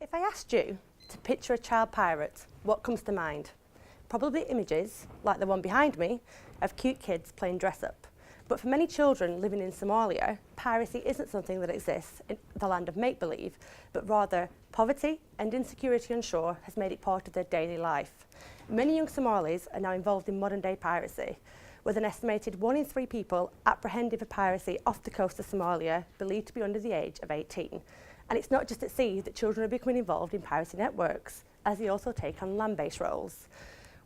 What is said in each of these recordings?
If I asked you to picture a child pirate, what comes to mind? Probably images, like the one behind me, of cute kids playing dress-up. But for many children living in Somalia, piracy isn't something that exists in the land of make-believe, but rather poverty and insecurity on shore has made it part of their daily life. Many young Somalis are now involved in modern-day piracy, with an estimated 1 in 3 people apprehended for piracy off the coast of Somalia believed to be under the age of 18. And it's not just at sea that children are becoming involved in piracy networks, as they also take on land-based roles,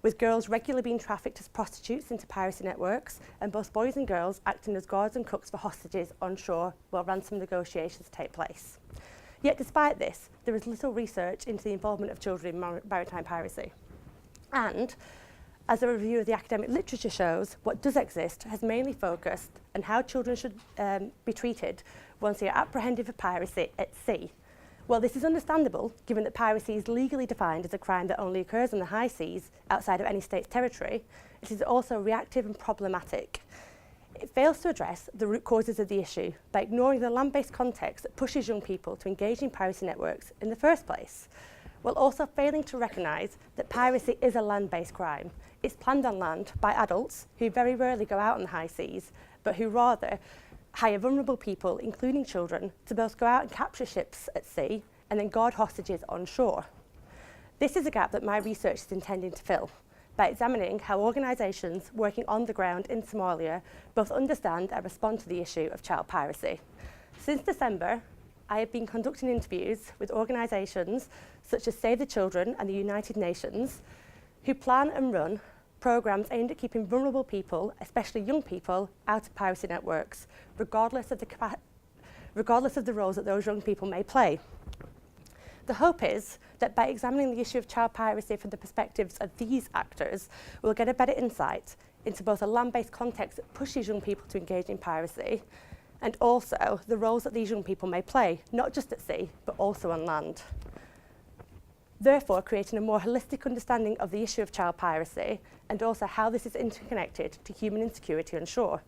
with girls regularly being trafficked as prostitutes into piracy networks, and both boys and girls acting as guards and cooks for hostages on shore while ransom negotiations take place. Yet despite this, there is little research into the involvement of children in maritime piracy. And, as a review of the academic literature shows, what does exist has mainly focused on how children should be treated once they are apprehended for piracy at sea. Well, this is understandable, given that piracy is legally defined as a crime that only occurs on the high seas outside of any state's territory. It is also reactive and problematic. It fails to address the root causes of the issue by ignoring the land-based context that pushes young people to engage in piracy networks in the first place, while also failing to recognise that piracy is a land-based crime. It's planned on land by adults who very rarely go out on the high seas, but who rather hire vulnerable people, including children, to both go out and capture ships at sea and then guard hostages on shore. This is a gap that my research is intending to fill by examining how organisations working on the ground in Somalia both understand and respond to the issue of child piracy. Since December, I have been conducting interviews with organisations such as Save the Children and the United Nations, who plan and run programmes aimed at keeping vulnerable people, especially young people, out of piracy networks, regardless of the roles that those young people may play. The hope is that by examining the issue of child piracy from the perspectives of these actors, we'll get a better insight into both a land-based context that pushes young people to engage in piracy, and also the roles that these young people may play, not just at sea, but also on land. Therefore, creating a more holistic understanding of the issue of child piracy and also how this is interconnected to human insecurity on shore,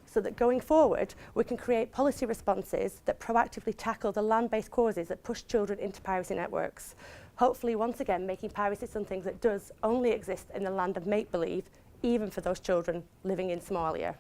so that going forward, we can create policy responses that proactively tackle the land-based causes that push children into piracy networks, hopefully once again making piracy something that does only exist in the land of make-believe, even for those children living in Somalia.